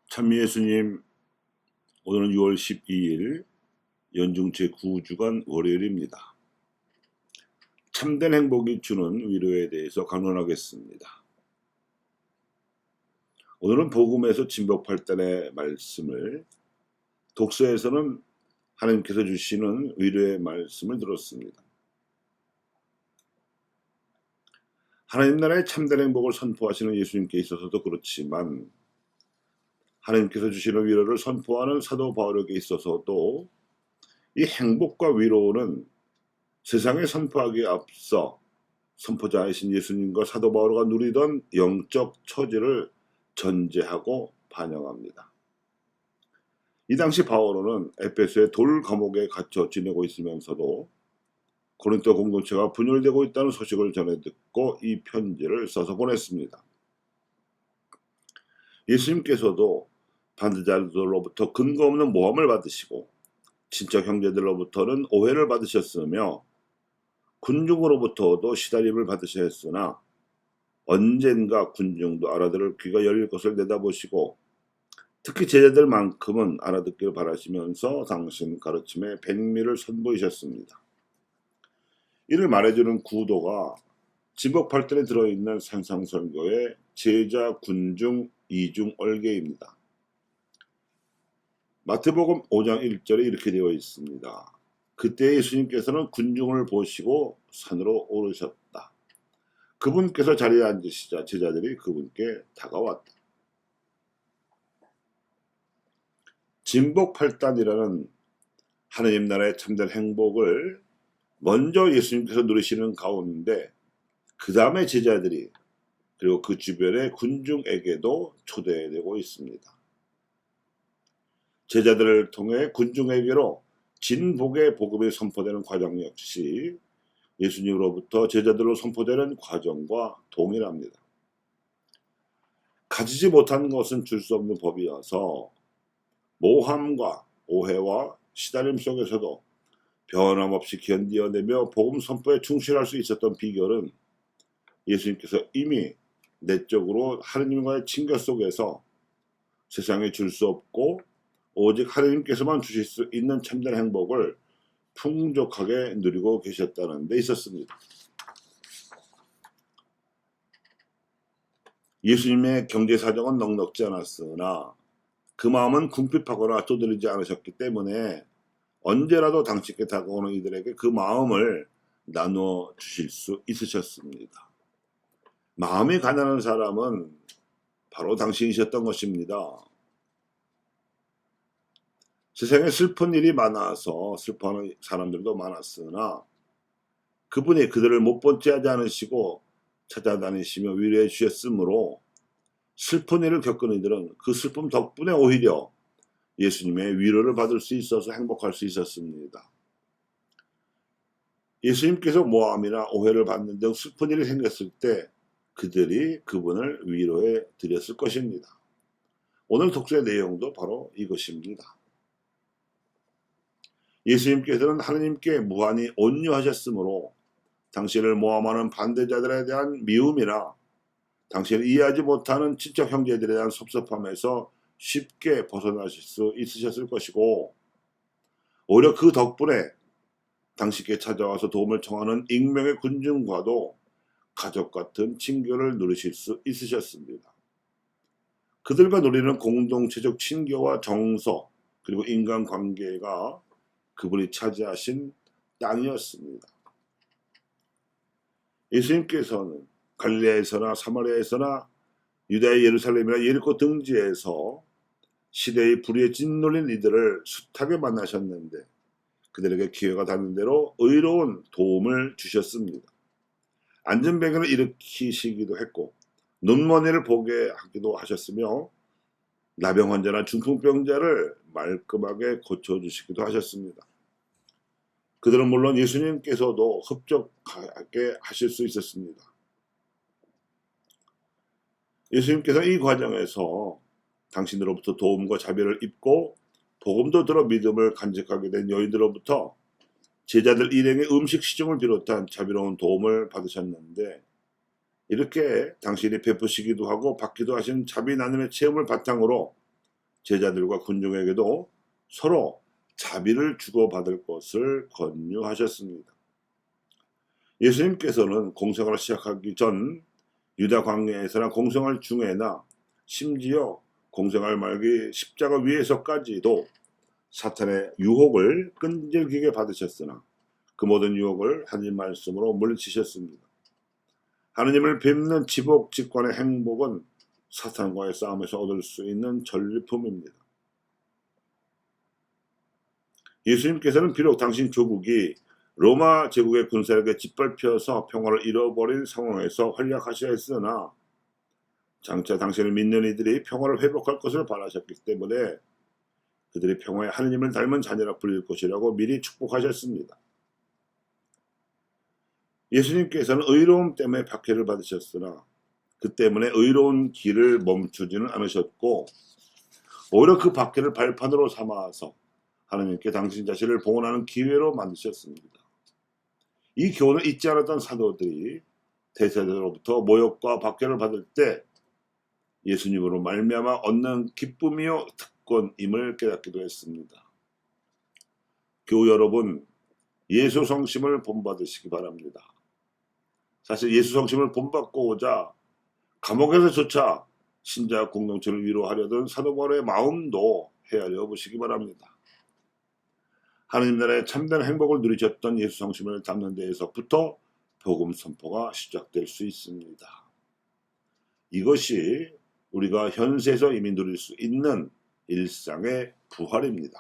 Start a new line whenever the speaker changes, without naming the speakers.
참 예수님, 오늘은 6월 12일 연중 제9주간 월요일입니다. 참된 행복이 주는 위로에 대해서 강론하겠습니다. 오늘은 복음에서 진복8단의 말씀을, 독서에서는 하나님께서 주시는 위로의 말씀을 들었습니다. 하나님 나라의 참된 행복을 선포하시는 예수님께 있어서도 그렇지만 하나님께서 주시는 위로를 선포하는 사도 바울에게 있어서도 이 행복과 위로는 세상에 선포하기에 앞서 선포자이신 예수님과 사도 바울가 누리던 영적 처지를 전제하고 반영합니다. 이 당시 바울은 에베소의 돌 감옥에 갇혀 지내고 있으면서도 고린도 공동체가 분열되고 있다는 소식을 전해 듣고 이 편지를 써서 보냈습니다. 예수님께서도 반대자들로부터 근거 없는 모함을 받으시고 친척 형제들로부터는 오해를 받으셨으며 군중으로부터도 시달림을 받으셔야 했으나 언젠가 군중도 알아들을 귀가 열릴 것을 내다보시고 특히 제자들만큼은 알아듣기를 바라시면서 당신 가르침에 백미를 선보이셨습니다. 이를 말해주는 구도가 진복8단에 들어있는 산상선교의 제자 군중 이중 얼개입니다. 마태복음 5장 1절에 이렇게 되어 있습니다. 그때 예수님께서는 군중을 보시고 산으로 오르셨다. 그분께서 자리에 앉으시자 제자들이 그분께 다가왔다. 진복8단이라는 하나님 나라의 참된 행복을 먼저 예수님께서 누리시는 가운데 그 다음에 제자들이 그리고 그 주변의 군중에게도 초대되고 있습니다. 제자들을 통해 군중에게로 진복의 복음이 선포되는 과정 역시 예수님으로부터 제자들로 선포되는 과정과 동일합니다. 가지지 못한 것은 줄 수 없는 법이어서 모함과 오해와 시달림 속에서도 변함없이 견디어내며 복음 선포에 충실할 수 있었던 비결은 예수님께서 이미 내적으로 하느님과의 친교 속에서 세상에 줄 수 없고 오직 하느님께서만 주실 수 있는 참된 행복을 풍족하게 누리고 계셨다는 데 있었습니다. 예수님의 경제사정은 넉넉지 않았으나 그 마음은 궁핍하거나 쪼들리지 않으셨기 때문에 언제라도 당신께 다가오는 이들에게 그 마음을 나누어 주실 수 있으셨습니다. 마음이 가난한 사람은 바로 당신이셨던 것입니다. 세상에 슬픈 일이 많아서 슬퍼하는 사람들도 많았으나 그분이 그들을 못 본 채 하지 않으시고 찾아다니시며 위로해 주셨으므로 슬픈 일을 겪은 이들은 그 슬픔 덕분에 오히려 예수님의 위로를 받을 수 있어서 행복할 수 있었습니다. 예수님께서 모함이나 오해를 받는 등 슬픈 일이 생겼을 때 그들이 그분을 위로해 드렸을 것입니다. 오늘 독서의 내용도 바로 이것입니다. 예수님께서는 하나님께 무한히 온유하셨으므로 당신을 모함하는 반대자들에 대한 미움이나 당신을 이해하지 못하는 친척 형제들에 대한 섭섭함에서 쉽게 벗어나실 수 있으셨을 것이고 오히려 그 덕분에 당신께 찾아와서 도움을 청하는 익명의 군중과도 가족 같은 친교를 누리실 수 있으셨습니다. 그들과 누리는 공동체적 친교와 정서 그리고 인간관계가 그분이 차지하신 땅이었습니다. 예수님께서는 갈릴레아에서나 사마리아에서나 유다의 예루살렘이나 예리코 등지에서 시대의 불의에 짓눌린 이들을 숱하게 만나셨는데 그들에게 기회가 닿는 대로 의로운 도움을 주셨습니다. 안전병을 일으키시기도 했고 눈먼이를 보게 하기도 하셨으며 나병 환자나 중풍병자를 말끔하게 고쳐주시기도 하셨습니다. 그들은 물론 예수님께서도 흡족하게 하실 수 있었습니다. 예수님께서 이 과정에서 당신으로부터 도움과 자비를 입고 복음도 들어 믿음을 간직하게 된 여인들로부터 제자들 일행의 음식 시중을 비롯한 자비로운 도움을 받으셨는데 이렇게 당신이 베푸시기도 하고 받기도 하신 자비 나눔의 체험을 바탕으로 제자들과 군중에게도 서로 자비를 주고받을 것을 권유하셨습니다. 예수님께서는 공생활을 시작하기 전 유다 광야에서나 공생활 중에나 심지어 공생활 말기 십자가 위에서까지도 사탄의 유혹을 끈질기게 받으셨으나 그 모든 유혹을 하나님 말씀으로 물리치셨습니다. 하나님을 뵙는 지복직관의 행복은 사탄과의 싸움에서 얻을 수 있는 전리품입니다. 예수님께서는 비록 당신 조국이 로마 제국의 군사에게 짓밟혀서 평화를 잃어버린 상황에서 활약하셔야 했으나 장차 당신을 믿는 이들이 평화를 회복할 것을 바라셨기 때문에 그들이 평화의 하느님을 닮은 자녀라 불릴 것이라고 미리 축복하셨습니다. 예수님께서는 의로움 때문에 박해를 받으셨으나 그 때문에 의로운 길을 멈추지는 않으셨고 오히려 그 박해를 발판으로 삼아서 하나님께 당신 자신을 봉헌하는 기회로 만드셨습니다. 이 교훈을 잊지 않았던 사도들이 대세대로부터 모욕과 박해를 받을 때 예수님으로 말미암아 얻는 기쁨이요 특권임을 깨닫기도 했습니다. 교우 여러분, 예수 성심을 본받으시기 바랍니다. 사실 예수 성심을 본받고자 감옥에서조차 신자 공동체를 위로하려던 사도 바울의 마음도 헤아려 보시기 바랍니다. 하나님 나라의 참된 행복을 누리셨던 예수 성심을 담는 데에서부터 복음 선포가 시작될 수 있습니다. 이것이 우리가 현세에서 이미 누릴 수 있는 일상의 부활입니다.